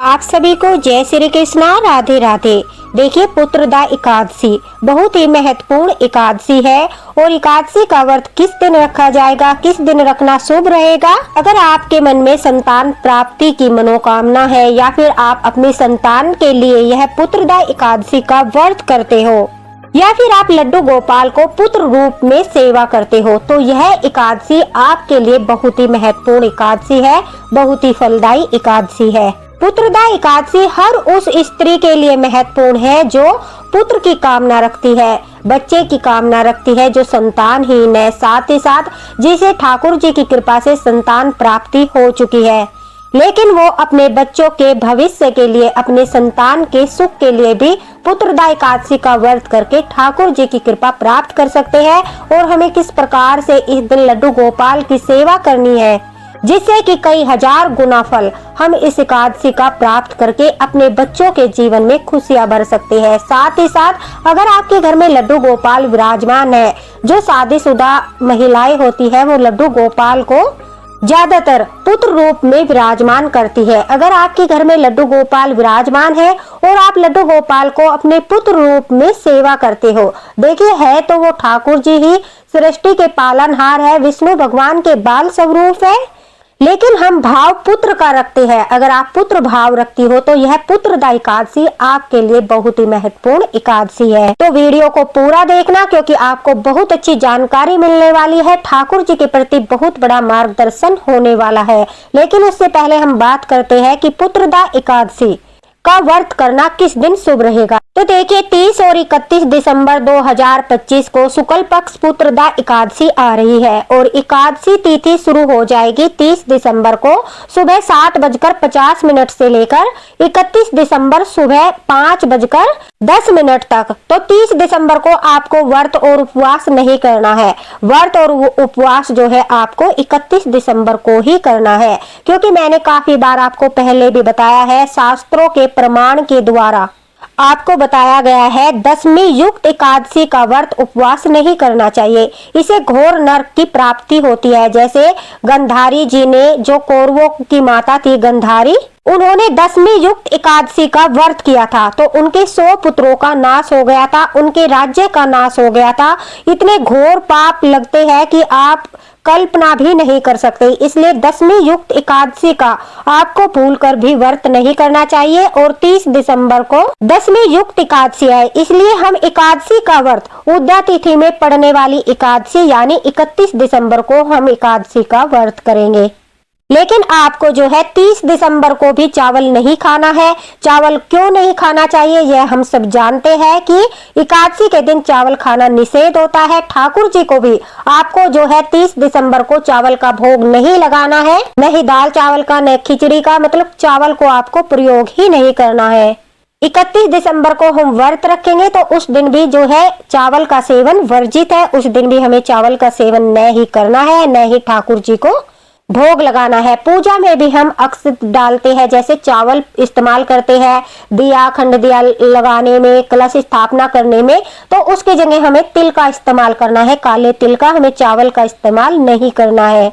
आप सभी को जय श्री कृष्णा, राधे राधे। देखिए, पुत्रदा एकादशी बहुत ही महत्वपूर्ण एकादशी है और एकादशी का व्रत किस दिन रखा जाएगा, किस दिन रखना शुभ रहेगा। अगर आपके मन में संतान प्राप्ति की मनोकामना है या फिर आप अपने संतान के लिए यह पुत्रदा एकादशी का व्रत करते हो या फिर आप लड्डू गोपाल को पुत्र रूप में सेवा करते हो, तो यह एकादशी आपके लिए बहुत ही महत्वपूर्ण एकादशी है, बहुत ही फलदायी एकादशी है। पुत्रदा एकादशी हर उस स्त्री के लिए महत्वपूर्ण है जो पुत्र की कामना रखती है, बच्चे की कामना रखती है, जो संतानहीन है, साथ ही साथ जिसे ठाकुर जी की कृपा से संतान प्राप्ति हो चुकी है, लेकिन वो अपने बच्चों के भविष्य के लिए, अपने संतान के सुख के लिए भी पुत्रदा एकादशी का व्रत करके ठाकुर जी की कृपा प्राप्त कर सकते हैं। और हमें किस प्रकार से इस दिन लड्डू गोपाल की सेवा करनी है जिससे कि कई हजार गुना फल हम इस एकादशी का प्राप्त करके अपने बच्चों के जीवन में खुशियां भर सकते हैं। साथ ही साथ अगर आपके घर में लड्डू गोपाल विराजमान है, जो शादीशुदा महिलाएं होती है वो लड्डू गोपाल को ज्यादातर पुत्र रूप में विराजमान करती है। अगर आपके घर में लड्डू गोपाल विराजमान है और आप लड्डू गोपाल को अपने पुत्र रूप में सेवा करते हो, देखिए है तो वो ठाकुर जी ही सृष्टि के पालनहार है, विष्णु भगवान के बाल स्वरूप है, लेकिन हम भाव पुत्र का रखते हैं। अगर आप पुत्र भाव रखती हो तो यह पुत्रदा एकादशी आपके लिए बहुत ही महत्वपूर्ण एकादशी है। तो वीडियो को पूरा देखना क्योंकि आपको बहुत अच्छी जानकारी मिलने वाली है, ठाकुर जी के प्रति बहुत बड़ा मार्गदर्शन होने वाला है। लेकिन उससे पहले हम बात करते हैं कि पुत्रदा एकादशी का व्रत करना किस दिन शुभ रहेगा। तो देखिए, 30 और 31 दिसंबर 2025 को शुक्ल पक्ष पुत्रदा एकादशी आ रही है और एकादशी तिथि शुरू हो जाएगी 30 दिसंबर को सुबह 7:50 से लेकर 31 दिसंबर सुबह 5:10 तक। तो 30 दिसंबर को आपको व्रत और उपवास नहीं करना है। व्रत और उपवास जो है आपको 31 दिसंबर को ही करना है, क्योंकि मैंने काफी बार आपको पहले भी बताया है, शास्त्रों के प्रमाण के द्वारा आपको बताया गया है, दशमी युक्त एकादशी का व्रत उपवास नहीं करना चाहिए। इसे घोर नरक की प्राप्ति होती है। जैसे गंधारी जी ने, जो कौरवों की माता थी गंधारी, उन्होंने दशमी युक्त एकादशी का व्रत किया था तो उनके 100 पुत्रों का नाश हो गया था, उनके राज्य का नाश हो गया था। इतने घोर पाप लगते हैं कि आप कल्पना भी नहीं कर सकते। इसलिए दशमी युक्त एकादशी का आपको भूलकर भी व्रत नहीं करना चाहिए। और 30 दिसंबर को दशमी युक्त एकादशी है, इसलिए हम एकादशी का व्रत उद्या तिथि में पड़ने वाली एकादशी यानी 31 दिसंबर को हम एकादशी का व्रत करेंगे। लेकिन आपको जो है 30 दिसंबर को भी चावल नहीं खाना है। चावल क्यों नहीं खाना चाहिए यह हम सब जानते हैं कि एकादशी के दिन चावल खाना निषेध होता है। ठाकुर जी को भी आपको जो है 30 दिसंबर को चावल का भोग नहीं लगाना है, न ही दाल चावल का, न खिचड़ी का, मतलब चावल को आपको प्रयोग ही नहीं करना है। 31 दिसंबर को हम व्रत रखेंगे तो उस दिन भी जो है चावल का सेवन वर्जित है। उस दिन भी हमें चावल का सेवन न ही करना है, न ही ठाकुर जी को भोग लगाना है। पूजा में भी हम अक्षत डालते हैं, जैसे चावल इस्तेमाल करते हैं दिया, खंड दिया लगाने में, कलश स्थापना करने में, तो उसकी जगह हमें तिल का इस्तेमाल करना है, काले तिल का, हमें चावल का इस्तेमाल नहीं करना है।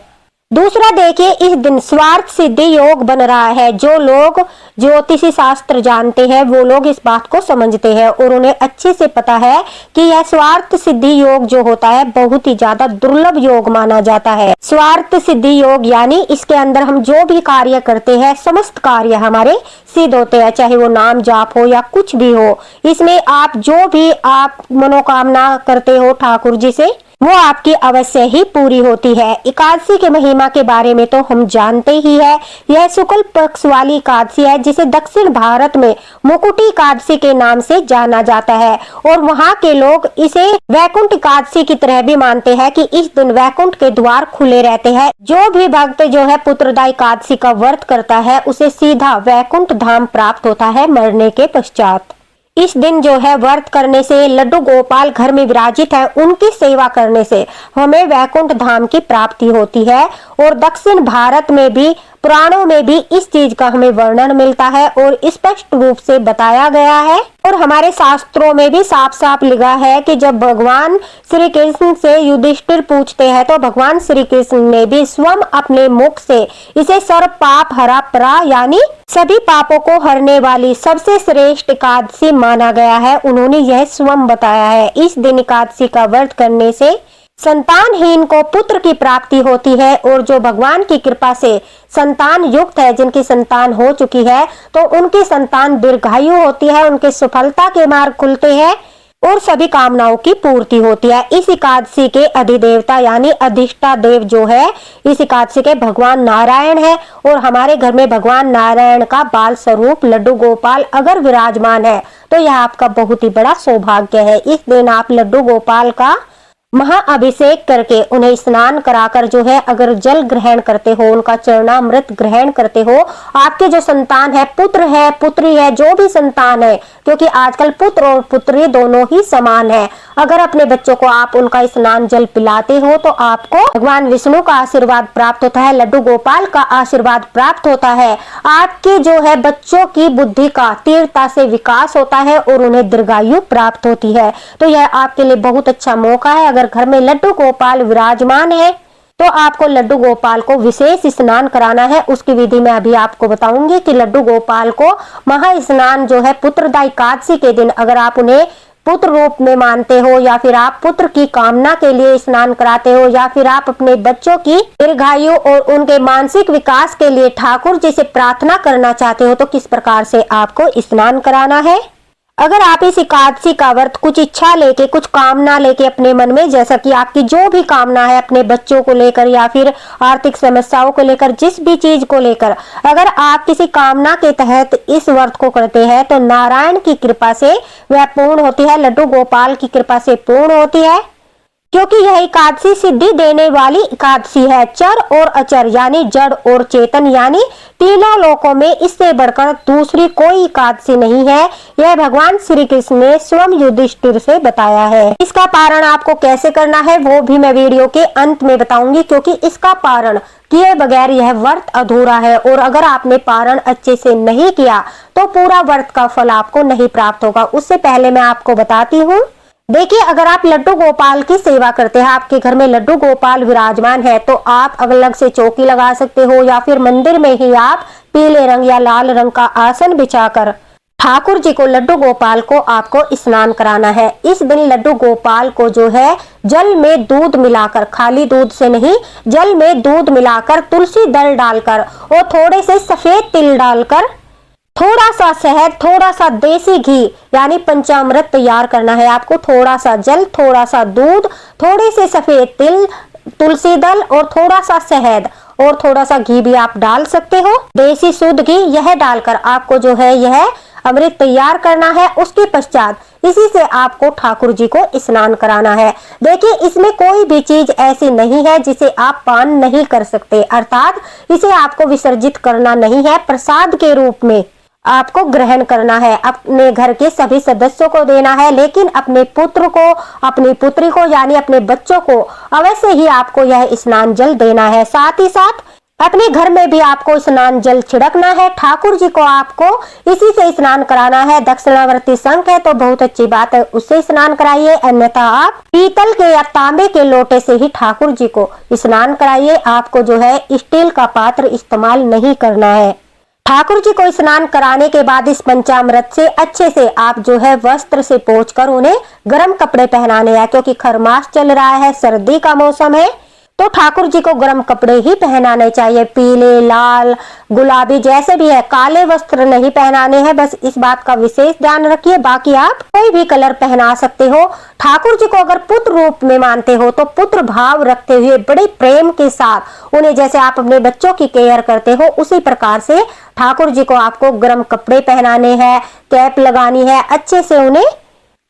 दूसरा देखिए, इस दिन स्वार्थ सिद्धि योग बन रहा है। जो लोग ज्योतिषी शास्त्र जानते हैं वो लोग इस बात को समझते हैं और उन्हें अच्छे से पता है कि यह स्वार्थ सिद्धि योग जो होता है बहुत ही ज्यादा दुर्लभ योग माना जाता है। स्वार्थ सिद्धि योग यानी इसके अंदर हम जो भी कार्य करते हैं समस्त कार्य हमारे सिद्ध होते हैं, चाहे वो नाम जाप हो या कुछ भी हो। इसमें आप जो भी आप मनोकामना करते हो ठाकुर जी से वो आपकी अवश्य ही पूरी होती है। एकादशी के महिमा के बारे में तो हम जानते ही है। यह शुक्ल पक्ष वाली एकादशी है जिसे दक्षिण भारत में मुकुटी एकादशी के नाम से जाना जाता है और वहाँ के लोग इसे वैकुंठ एकादशी की तरह भी मानते हैं कि इस दिन वैकुंठ के द्वार खुले रहते हैं। जो भी भक्त जो है पुत्रदा एकादशी का व्रत करता है उसे सीधा वैकुंठ धाम प्राप्त होता है मरने के पश्चात। इस दिन जो है व्रत करने से, लड्डू गोपाल घर में विराजित है उनकी सेवा करने से हमें वैकुंठ धाम की प्राप्ति होती है। और दक्षिण भारत में भी, पुराणों में भी इस चीज का हमें वर्णन मिलता है और स्पष्ट रूप से बताया गया है। और हमारे शास्त्रों में भी साफ साफ लिखा है कि जब भगवान श्री कृष्ण से युधिष्ठिर पूछते हैं तो भगवान श्री कृष्ण ने भी स्वयं अपने मुख से इसे सर्व पाप हरा परा, यानी सभी पापों को हरने वाली सबसे श्रेष्ठ एकादशी माना गया है। उन्होंने यह स्वयं बताया है। इस दिन एकादशी का व्रत करने से संतानहीन को पुत्र की प्राप्ति होती है और जो भगवान की कृपा से संतान युक्त है, जिनकी संतान हो चुकी है, तो उनकी संतान दीर्घायु होती है, उनके सफलता के मार्ग खुलते हैं और सभी कामनाओं की पूर्ति होती है। इस एकादशी के अधिदेवता यानी अधिष्ठा देव जो है इस एकादशी के भगवान नारायण है। और हमारे घर में भगवान नारायण का बाल स्वरूप लड्डू गोपाल अगर विराजमान है तो यह आपका बहुत ही बड़ा सौभाग्य है। इस दिन आप लड्डू गोपाल का महाअभिषेक करके उन्हें स्नान कराकर जो है अगर जल ग्रहण करते हो, उनका चरणामृत ग्रहण करते हो, आपके जो संतान है, पुत्र है, पुत्री है, जो भी संतान है, क्योंकि आजकल पुत्र और पुत्री दोनों ही समान है, अगर अपने बच्चों को आप उनका स्नान जल पिलाते हो तो आपको भगवान विष्णु का आशीर्वाद प्राप्त होता है, लड्डू गोपाल का आशीर्वाद प्राप्त होता है। आपके जो है बच्चों की बुद्धि का तीव्रता से विकास होता है और उन्हें दीर्घायु प्राप्त होती है। तो यह आपके लिए बहुत अच्छा मौका है। अगर घर में लड्डू गोपाल विराजमान है तो आपको लड्डू गोपाल को विशेष स्नान कराना है। उसकी विधि मैं अभी आपको बताऊंगी कि लड्डू गोपाल को महा स्नान जो है पुत्रदा एकादशी के दिन अगर आप उन्हें पुत्र रूप में मानते हो या फिर आप पुत्र की कामना के लिए स्नान कराते हो या फिर आप अपने बच्चों की दीर्घायु और उनके मानसिक विकास के लिए ठाकुर जी से प्रार्थना करना चाहते हो तो किस प्रकार से आपको स्नान कराना है। अगर आप इस एकादशी का व्रत कुछ इच्छा लेके, कुछ कामना लेके अपने मन में, जैसा कि आपकी जो भी कामना है अपने बच्चों को लेकर या फिर आर्थिक समस्याओं को लेकर, जिस भी चीज को लेकर अगर आप किसी कामना के तहत इस व्रत को करते हैं तो नारायण की कृपा से वह पूर्ण होती है, लड्डू गोपाल की कृपा से पूर्ण होती है। क्योंकि यह एकादशी सिद्धि देने वाली एकादशी है। चर और अचर यानी जड़ और चेतन यानी तीनों लोकों में इससे बढ़कर दूसरी कोई एकादशी नहीं है। यह भगवान श्री कृष्ण ने स्वयं युधिष्ठिर से बताया है। इसका पारण आपको कैसे करना है वो भी मैं वीडियो के अंत में बताऊंगी, क्योंकि इसका पारण किए बगैर यह व्रत अधूरा है और अगर आपने पारण अच्छे से नहीं किया तो पूरा व्रत का फल आपको नहीं प्राप्त होगा। उससे पहले मैं आपको बताती हूँ, देखिए अगर आप लड्डू गोपाल की सेवा करते हैं, आपके घर में लड्डू गोपाल विराजमान है तो आप अलग से चौकी लगा सकते हो या फिर मंदिर में ही आप पीले रंग या लाल रंग का आसन बिछाकर ठाकुर जी को, लड्डू गोपाल को आपको स्नान कराना है। इस दिन लड्डू गोपाल को जो है जल में दूध मिलाकर, खाली दूध से नहीं, जल में दूध मिलाकर, तुलसी दल डालकर और थोड़े से सफेद तिल डालकर, थोड़ा सा शहद, थोड़ा सा देसी घी यानी पंचामृत तैयार करना है आपको। थोड़ा सा जल, थोड़ा सा दूध, थोड़े से सफेद तिल, तुलसी दल और थोड़ा सा शहद और थोड़ा सा घी भी आप डाल सकते हो, देसी शुद्ध घी। यह डालकर आपको जो है यह अमृत तैयार करना है। उसके पश्चात इसी से आपको ठाकुर जी को स्नान कराना है। देखिए इसमें कोई भी चीज ऐसी नहीं है जिसे आप पान नहीं कर सकते, अर्थात इसे आपको विसर्जित करना नहीं है। प्रसाद के रूप में आपको ग्रहण करना है, अपने घर के सभी सदस्यों को देना है, लेकिन अपने पुत्र को, अपनी पुत्री को यानी अपने बच्चों को अवश्य ही आपको यह स्नान जल देना है। साथ ही साथ अपने घर में भी आपको स्नान जल छिड़कना है। ठाकुर जी को आपको इसी से स्नान कराना है। दक्षिणावर्ती शंख है तो बहुत अच्छी बात है, उससे स्नान कराइए, अन्यथा आप पीतल के या तांबे के लोटे से ही ठाकुर जी को स्नान कराइए। आपको जो है स्टील का पात्र इस्तेमाल नहीं करना है। ठाकुर जी को स्नान कराने के बाद इस पंचामृत से अच्छे से आप जो है वस्त्र से पोंछकर उन्हें गर्म कपड़े पहनाने हैं, क्योंकि खरमास चल रहा है, सर्दी का मौसम है तो ठाकुर जी को गर्म कपड़े ही पहनाने चाहिए। पीले, लाल, गुलाबी जैसे भी है, काले वस्त्र नहीं पहनाने हैं, बस इस बात का विशेष ध्यान रखिए। बाकी आप कोई भी कलर पहना सकते हो। ठाकुर जी को अगर पुत्र रूप में मानते हो तो पुत्र भाव रखते हुए बड़े प्रेम के साथ उन्हें, जैसे आप अपने बच्चों की केयर करते हो उसी प्रकार से ठाकुर जी को आपको गर्म कपड़े पहनाने हैं, कैप लगानी है, अच्छे से उन्हें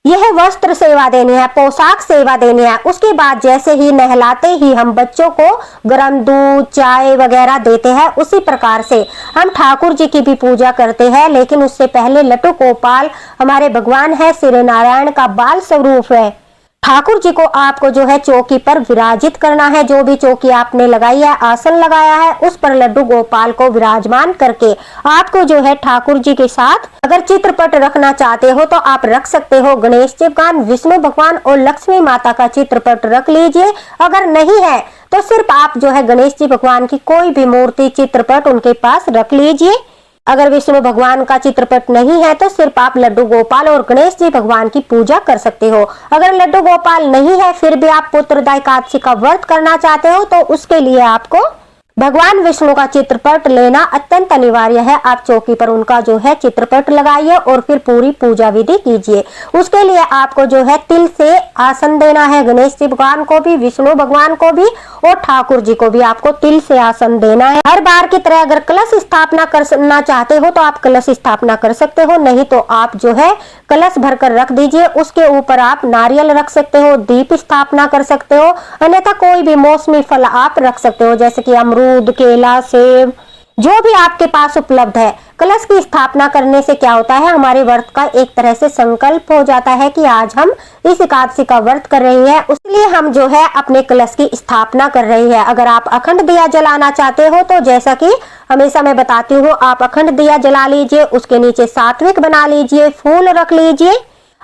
यह वस्त्र सेवा देनी है, पोशाक सेवा देनी है। उसके बाद जैसे ही नहलाते ही हम बच्चों को गर्म दूध चाय वगैरह देते हैं, उसी प्रकार से हम ठाकुर जी की भी पूजा करते हैं। लेकिन उससे पहले लट्टू गोपाल हमारे भगवान है, श्री नारायण का बाल स्वरूप है। ठाकुर जी को आपको जो है चौकी पर विराजित करना है। जो भी चौकी आपने लगाई है, आसन लगाया है, उस पर लड्डू गोपाल को विराजमान करके आपको जो है ठाकुर जी के साथ अगर चित्रपट रखना चाहते हो तो आप रख सकते हो। गणेश जी भगवान, विष्णु भगवान और लक्ष्मी माता का चित्रपट रख लीजिए। अगर नहीं है तो सिर्फ आप जो है गणेश जी भगवान की कोई भी मूर्ति चित्रपट उनके पास रख लीजिए। अगर विष्णु भगवान का चित्रपट नहीं है तो सिर्फ आप लड्डू गोपाल और गणेश जी भगवान की पूजा कर सकते हो। अगर लड्डू गोपाल नहीं है फिर भी आप पुत्रदा एकादशी का व्रत करना चाहते हो तो उसके लिए आपको भगवान विष्णु का चित्रपट लेना अत्यंत अनिवार्य है। आप चौकी पर उनका जो है चित्रपट लगाइए और फिर पूरी पूजा विधि कीजिए। उसके लिए आपको जो है तिल से आसन देना है। गणेश जी भगवान को भी, विष्णु भगवान को भी और ठाकुर जी को भी आपको तिल से आसन देना है। हर बार की तरह अगर कलश स्थापना करना चाहते हो तो आप कलश स्थापना कर सकते हो, नहीं तो आप जो है कलश भरकर रख दीजिए। उसके ऊपर आप नारियल रख सकते हो, दीप स्थापना कर सकते हो, अन्यथा कोई भी मौसमी फल आप रख सकते हो जैसे कि अमरूद, केला, सेब, जो भी आपके पास उपलब्ध है। कलश की स्थापना करने से क्या होता है, हमारे व्रत का एक तरह से संकल्प हो जाता है कि आज हम इस एकादशी का व्रत कर रहे हैं, इसलिए हम जो है अपने कलश की स्थापना कर रहे हैं। अगर आप अखंड दिया जलाना चाहते हो तो जैसा कि हमेशा मैं बताती हूँ, आप अखंड दिया जला लीजिए, उसके नीचे सात्विक बना लीजिए, फूल रख लीजिए।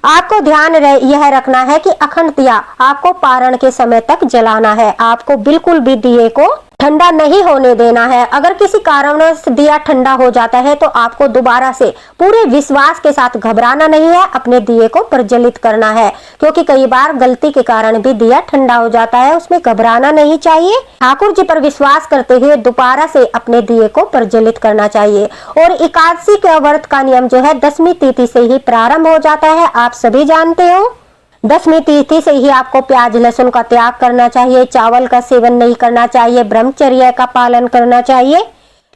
आपको ध्यान यह रखना है कि अखंड दिया आपको पारण के समय तक जलाना है। आपको बिल्कुल भी दिए को ठंडा नहीं होने देना है। अगर किसी कारणवश दिया ठंडा हो जाता है तो आपको दोबारा से पूरे विश्वास के साथ घबराना नहीं है, अपने दिए को प्रज्वलित करना है, क्योंकि कई बार गलती के कारण भी दिया ठंडा हो जाता है, उसमें घबराना नहीं चाहिए। ठाकुर जी पर विश्वास करते हुए दोबारा से अपने दिए को प्रज्वलित करना चाहिए। और एकादशी के व्रत का नियम जो है 10वीं तिथि से ही प्रारंभ हो जाता है, आप सभी जानते हो। 10वीं तिथि से ही आपको प्याज लहसुन का त्याग करना चाहिए, चावल का सेवन नहीं करना चाहिए, ब्रह्मचर्य का पालन करना चाहिए।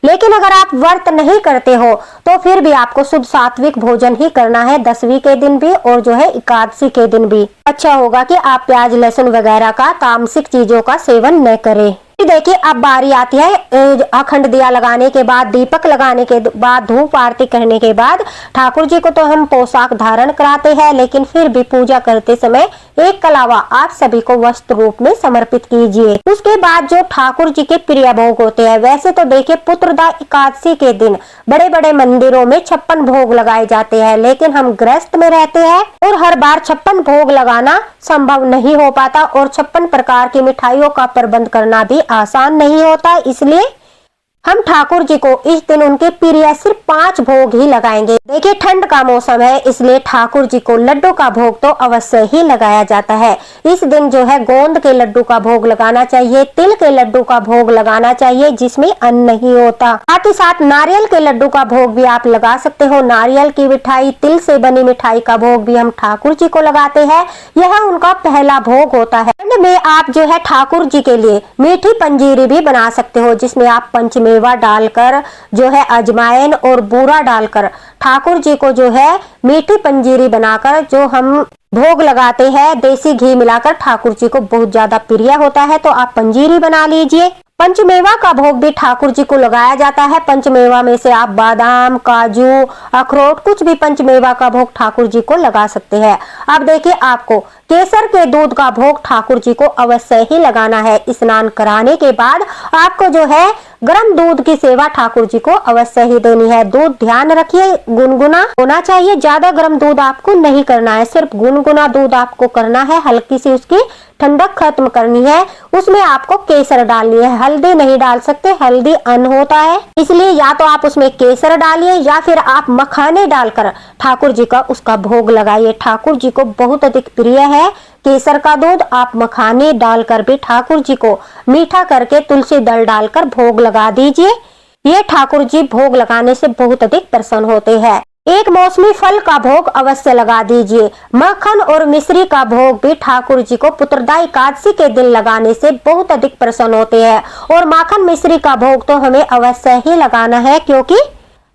लेकिन अगर आप व्रत नहीं करते हो तो फिर भी आपको शुद्ध सात्विक भोजन ही करना है, 10वीं के दिन भी और जो है एकादशी के दिन भी। अच्छा होगा कि आप प्याज लहसुन वगैरह का तामसिक चीजों का सेवन न करें। देखिए अब बारी आती है अखंड दिया लगाने के बाद, दीपक लगाने के बाद, धूप आरती करने के बाद ठाकुर जी को तो हम पोशाक धारण कराते हैं, लेकिन फिर भी पूजा करते समय एक कलावा आप सभी को वस्त्र रूप में समर्पित कीजिए। उसके बाद जो ठाकुर जी के प्रिय भोग होते हैं, वैसे तो देखिए पुत्रदा एकादशी के दिन बड़े बड़े मंदिरों में 56 भोग लगाए जाते हैं, लेकिन हम गृहस्थ में रहते हैं और हर बार 56 भोग लगाना संभव नहीं हो पाता और 56 प्रकार की मिठाइयों का प्रबंध करना भी आसान नहीं होता। इसलिए हम ठाकुर जी को इस दिन उनके प्रिय सिर्फ 5 भोग ही लगाएंगे। देखिए ठंड का मौसम है, इसलिए ठाकुर जी को लड्डू का भोग तो अवश्य ही लगाया जाता है। इस दिन जो है गोंद के लड्डू का भोग लगाना चाहिए, तिल के लड्डू का भोग लगाना चाहिए जिसमें अन्न नहीं होता। साथ ही साथ नारियल के लड्डू का भोग भी आप लगा सकते हो। नारियल की मिठाई, तिल से बनी मिठाई का भोग भी हम ठाकुर जी को लगाते हैं, यह उनका पहला भोग होता है। ठंड में आप जो है ठाकुर जी के लिए मीठी पंजीरी भी बना सकते हो, जिसमें आप पंचमेवा डालकर जो है अजवाइन और बूरा डालकर ठाकुर जी को जो है मीठी पंजीरी बनाकर जो हम भोग लगाते हैं, देसी घी मिलाकर ठाकुर जी को बहुत ज्यादा प्रिय होता है, तो आप पंजीरी बना लीजिए। पंचमेवा का भोग भी ठाकुर जी को लगाया जाता है। पंचमेवा में से आप बादाम, काजू, अखरोट, कुछ भी पंचमेवा का भोग ठाकुर जी को लगा सकते हैं। अब देखिए आपको केसर के दूध का भोग ठाकुर जी को अवश्य ही लगाना है। स्नान कराने के बाद आपको जो है गर्म दूध की सेवा ठाकुर जी को अवश्य ही देनी है। दूध ध्यान रखिए गुनगुना होना चाहिए, ज्यादा गर्म दूध आपको नहीं करना है, सिर्फ गुनगुना दूध आपको करना है। हल्की सी उसकी ठंडक खत्म करनी है, उसमें आपको केसर डालनी है, हल्दी नहीं डाल सकते, हल्दी अन्न होता है, इसलिए या तो आप उसमें केसर डालिए या फिर आप मखाने डालकर ठाकुर जी का उसका भोग लगाइए। ठाकुर जी को बहुत अधिक प्रिय है केसर का दूध। आप मखाने डालकर भी ठाकुर जी को मीठा करके तुलसी दल डालकर भोग लगा दीजिए। ये ठाकुर जी भोग लगाने से बहुत अधिक प्रसन्न होते हैं। एक मौसमी फल का भोग अवश्य लगा दीजिए। मक्खन और मिश्री का भोग भी ठाकुर जी को पुत्रदा एकादशी के दिन लगाने से बहुत अधिक प्रसन्न होते हैं। और माखन मिश्री का भोग तो हमें अवश्य ही लगाना है, क्योंकि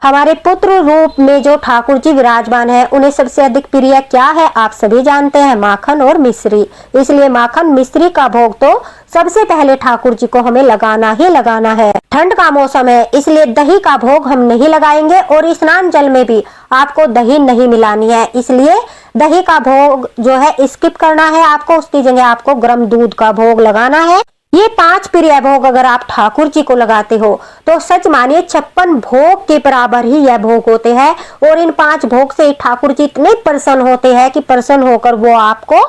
हमारे पुत्र रूप में जो ठाकुर जी विराजमान है, उन्हें सबसे अधिक प्रिय क्या है आप सभी जानते हैं, माखन और मिश्री। इसलिए माखन मिश्री का भोग तो सबसे पहले ठाकुर जी को हमें लगाना ही लगाना है। ठंड का मौसम है, इसलिए दही का भोग हम नहीं लगाएंगे और स्नान जल में भी आपको दही नहीं मिलानी है, इसलिए दही का भोग जो है स्किप करना है आपको। उसकी जगह आपको गर्म दूध का भोग लगाना है। ये 5 प्रिय भोग अगर आप ठाकुर जी को लगाते हो तो सच मानिए 56 भोग के बराबर ही यह भोग होते हैं। और इन 5 भोग से ठाकुर जी इतने प्रसन्न होते हैं कि प्रसन्न होकर वो आपको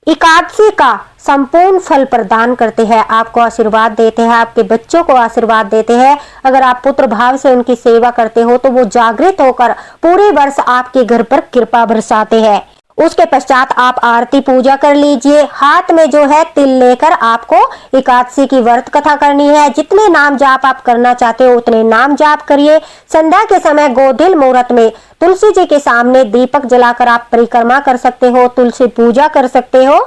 एकादशी का संपूर्ण फल प्रदान करते हैं, आपको आशीर्वाद देते हैं, आपके बच्चों को आशीर्वाद देते हैं। अगर आप पुत्र भाव से उनकी सेवा करते हो तो वो जागृत होकर पूरे वर्ष आपके घर पर कृपा बरसाते हैं। उसके पश्चात आप आरती पूजा कर लीजिए। हाथ में जो है तिल लेकर आपको एकादशी की व्रत कथा करनी है। जितने नाम जाप आप करना चाहते हो उतने नाम जाप करिए। संध्या के समय गोदिल मुहूर्त में तुलसी जी के सामने दीपक जलाकर आप परिक्रमा कर सकते हो, तुलसी पूजा कर सकते हो।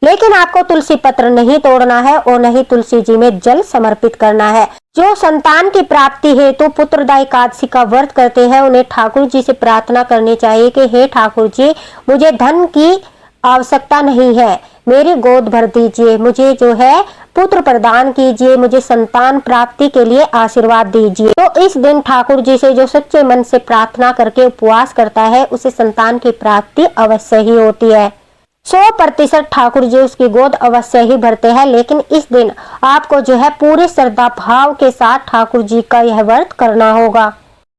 लेकिन आपको तुलसी पत्र नहीं तोड़ना है और नहीं तुलसी जी में जल समर्पित करना है। जो संतान की प्राप्ति हेतु पुत्रदायी एकादशी का व्रत करते हैं उन्हें ठाकुर जी से प्रार्थना करनी चाहिए कि हे ठाकुर जी, मुझे धन की आवश्यकता नहीं है, मेरी गोद भर दीजिए, मुझे जो है पुत्र प्रदान कीजिए, मुझे संतान प्राप्ति के लिए आशीर्वाद दीजिए। तो इस दिन ठाकुर जी से जो सच्चे मन से प्रार्थना करके उपवास करता है उसे संतान की प्राप्ति अवश्य ही होती है। 100% ठाकुर जी उसकी गोद अवश्य ही भरते हैं। लेकिन इस दिन आपको जो है पूरे श्रद्धा भाव के साथ ठाकुर जी का यह व्रत करना होगा।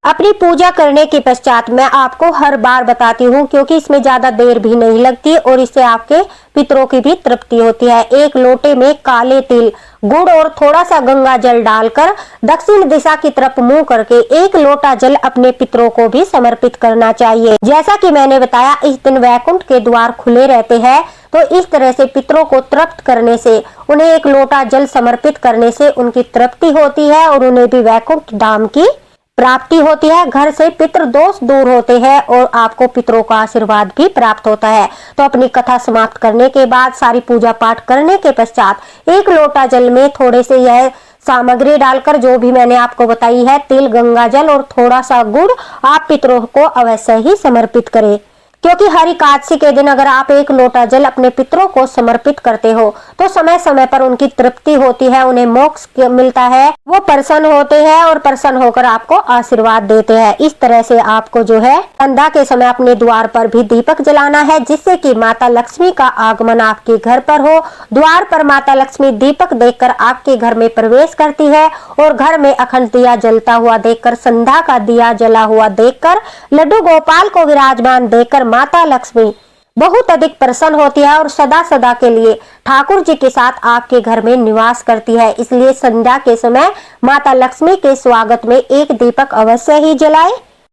अपनी पूजा करने के पश्चात मैं आपको हर बार बताती हूँ क्योंकि इसमें ज्यादा देर भी नहीं लगती और इससे आपके पितरों की भी तृप्ति होती है। एक लोटे में काले तिल, गुड़ और थोड़ा सा गंगा जल डालकर दक्षिण दिशा की तरफ मुंह करके 1 लोटा जल अपने पितरों को भी समर्पित करना चाहिए। जैसा कि मैंने बताया इस दिन वैकुंठ के द्वार खुले रहते हैं, तो इस तरह से पितरों को तृप्त करने से, उन्हें 1 लोटा जल समर्पित करने से उनकी तृप्ति होती है और उन्हें भी वैकुंठ धाम की प्राप्ति होती है। घर से पितृ दोष दूर होते हैं और आपको पितरों का आशीर्वाद भी प्राप्त होता है। तो अपनी कथा समाप्त करने के बाद, सारी पूजा पाठ करने के पश्चात 1 लोटा जल में थोड़े से यह सामग्री डालकर जो भी मैंने आपको बताई है, तिल, गंगा जल और थोड़ा सा गुड़, आप पितरों को अवश्य ही समर्पित करें। क्योंकि हर एकादशी के दिन अगर आप 1 लोटा जल अपने पितरों को समर्पित करते हो तो समय समय पर उनकी तृप्ति होती है, उन्हें मोक्ष मिलता है, वो प्रसन्न होते हैं और प्रसन्न होकर आपको आशीर्वाद देते हैं। इस तरह से आपको जो है संध्या के समय अपने द्वार पर भी दीपक जलाना है, जिससे कि माता लक्ष्मी का आगमन आपके घर पर हो। द्वार पर माता लक्ष्मी दीपक देखकर आपके घर में प्रवेश करती है और घर में अखंड दिया जलता हुआ देखकर, संध्या का दिया जला हुआ देखकर, लड्डू गोपाल को विराजमान देखकर माता लक्ष्मी बहुत अधिक प्रसन्न होती है और सदा सदा के लिए ठाकुर जी के साथ आपके घर में निवास करती है। इसलिए संध्या के समय माता लक्ष्मी के स्वागत में 1 दीपक अवश्य ही जलाएं।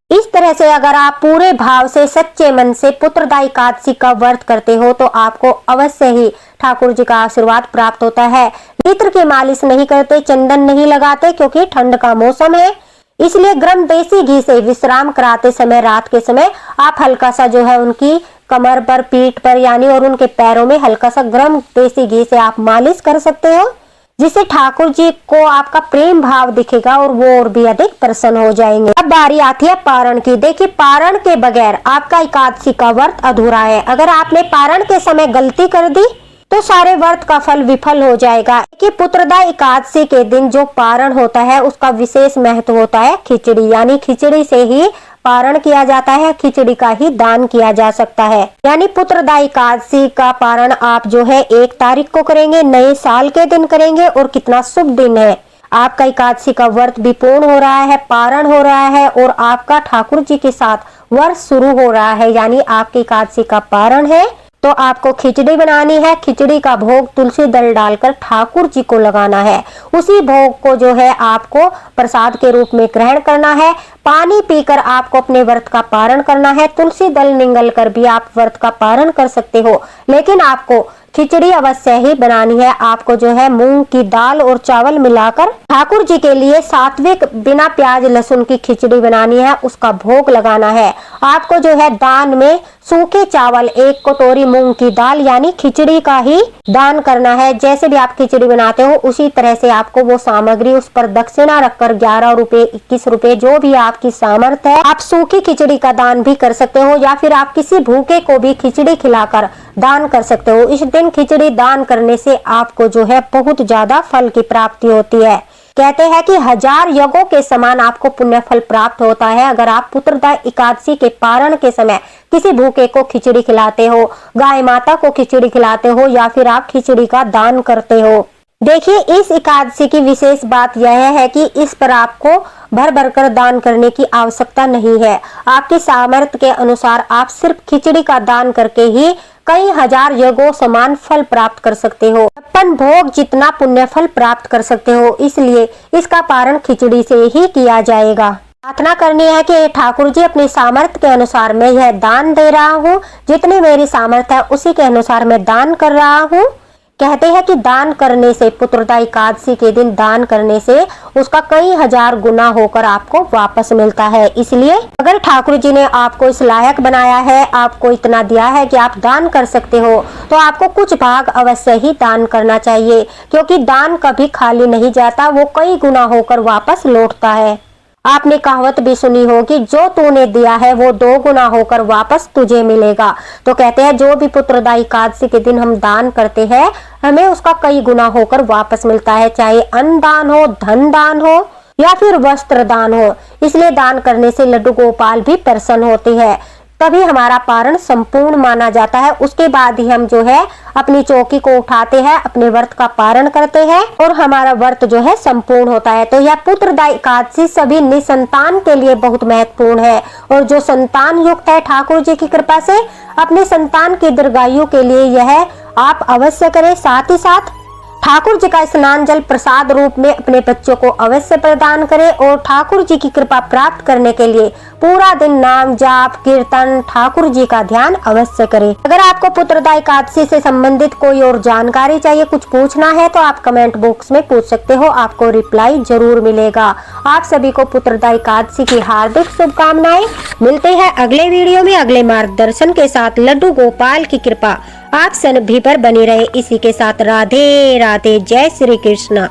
इस तरह से अगर आप पूरे भाव से, सच्चे मन से पुत्रदायी एकादशी का व्रत करते हो तो आपको अवश्य ही ठाकुर जी का आशीर्वाद प्राप्त होता है। नेत्र की मालिश नहीं करते, चंदन नहीं लगाते क्योंकि ठंड का मौसम है, इसलिए गर्म देसी घी से विश्राम कराते समय, रात के समय आप हल्का सा जो है उनकी कमर पर, पीठ पर यानी और उनके पैरों में हल्का सा गर्म देसी घी से आप मालिश कर सकते हो, जिससे ठाकुर जी को आपका प्रेम भाव दिखेगा और वो और भी अधिक प्रसन्न हो जाएंगे। अब बारी आती है पारण की। देखिए, पारण के बगैर आपका एकादशी का व्रत अधूरा है। अगर आपने पारण के समय गलती कर दी तो सारे व्रत का फल विफल हो जाएगा। कि पुत्रदायी एकादशी के दिन जो पारण होता है उसका विशेष महत्व होता है खिचड़ी, यानी खिचड़ी से ही पारण किया जाता है, खिचड़ी का ही दान किया जा सकता है। यानी पुत्रदायी एकादशी का पारण आप जो है 1 तारीख को करेंगे, नए साल के दिन करेंगे और कितना शुभ दिन है। आपका एकादशी का व्रत भी पूर्ण हो रहा है, पारण हो रहा है और आपका ठाकुर जी के साथ वर्ष शुरू हो रहा है, यानी आपकी एकादशी का पारण है। तो आपको खिचड़ी बनानी है। खिचड़ी का भोग तुलसी दल डालकर ठाकुर जी को लगाना है। उसी भोग को जो है आपको प्रसाद के रूप में ग्रहण करना है। पानी पीकर आपको अपने व्रत का पारण करना है। तुलसी दल निगल कर भी आप व्रत का पारण कर सकते हो, लेकिन आपको खिचड़ी अवश्य ही बनानी है। आपको जो है मूंग की दाल और चावल मिलाकर ठाकुर जी के लिए सात्विक बिना प्याज लहसुन की खिचड़ी बनानी है, उसका भोग लगाना है। आपको जो है दान में सूखे चावल, 1 कटोरी मूंग की दाल यानी खिचड़ी का ही दान करना है। जैसे भी आप खिचड़ी बनाते हो उसी तरह से आपको वो सामग्री, उस पर दक्षिणा रखकर 11 रुपए 21 रुपए जो भी आपकी सामर्थ्य है, आप सूखी खिचड़ी का दान भी कर सकते हो या फिर आप किसी भूखे को भी खिचड़ी खिलाकर दान कर सकते हो। इस दिन खिचड़ी दान करने से आपको जो है बहुत ज्यादा फल की प्राप्ति होती है। कहते हैं कि 1000 यज्ञों के समान आपको पुण्य फल प्राप्त होता है अगर आप पुत्रदा एकादशी के पारण के समय किसी भूखे को खिचड़ी खिलाते हो, गाय माता को खिचड़ी खिलाते हो या फिर आप खिचड़ी का दान करते हो। देखिए, इस एकादशी की विशेष बात यह है कि इस पर आपको भर भर कर दान करने की आवश्यकता नहीं है। आपकी सामर्थ्य के अनुसार आप सिर्फ खिचड़ी का दान करके ही कई 1000 यज्ञों समान फल प्राप्त कर सकते हो, 56 भोग जितना पुण्य फल प्राप्त कर सकते हो। इसलिए इसका पारण खिचड़ी से ही किया जाएगा। प्रार्थना करनी है कि ठाकुर जी, अपनी सामर्थ्य के अनुसार मैं यह दान दे रहा हूँ, जितनी मेरी सामर्थ्य है उसी के अनुसार मैं दान कर रहा हूँ। कहते हैं कि दान करने से, पुत्रदा एकादशी के दिन दान करने से उसका कई 1000 गुना होकर आपको वापस मिलता है। इसलिए अगर ठाकुर जी ने आपको इस लायक बनाया है, आपको इतना दिया है कि आप दान कर सकते हो, तो आपको कुछ भाग अवश्य ही दान करना चाहिए, क्योंकि दान कभी खाली नहीं जाता, वो कई गुना होकर वापस लौटता है। आपने कहावत भी सुनी होगी, जो तूने दिया है वो 2 गुना होकर वापस तुझे मिलेगा। तो कहते हैं जो भी पुत्रदा एकादशी के दिन हम दान करते हैं, हमें उसका कई गुना होकर वापस मिलता है, चाहे अन्न दान हो, धन दान हो या फिर वस्त्र दान हो। इसलिए दान करने से लड्डू गोपाल भी प्रसन्न होते हैं, तभी हमारा पारण संपूर्ण माना जाता है। उसके बाद ही हम जो है अपनी चौकी को उठाते हैं, अपने व्रत का पारण करते हैं और हमारा व्रत जो है संपूर्ण होता है। तो यह पुत्रदा एकादशी सभी निसंतान के लिए बहुत महत्वपूर्ण है, और जो संतान युक्त है ठाकुर जी की कृपा से, अपने संतान की दीर्घायु के लिए यह आप अवश्य करें। साथ ही साथ ठाकुर जी का स्नान जल प्रसाद रूप में अपने बच्चों को अवश्य प्रदान करें, और ठाकुर जी की कृपा प्राप्त करने के लिए पूरा दिन नाम जाप कीर्तन ठाकुर जी का ध्यान अवश्य करें। अगर आपको पुत्रदा एकादशी से संबंधित कोई और जानकारी चाहिए, कुछ पूछना है, तो आप कमेंट बॉक्स में पूछ सकते हो, आपको रिप्लाई जरूर मिलेगा। आप सभी को पुत्रदा एकादशी की हार्दिक शुभकामनाएं। मिलते हैं अगले वीडियो में अगले मार्गदर्शन के साथ। लड्डू गोपाल की कृपा आप सभी पर बनी रहे। इसी के साथ राधे राधे, जय श्री कृष्ण।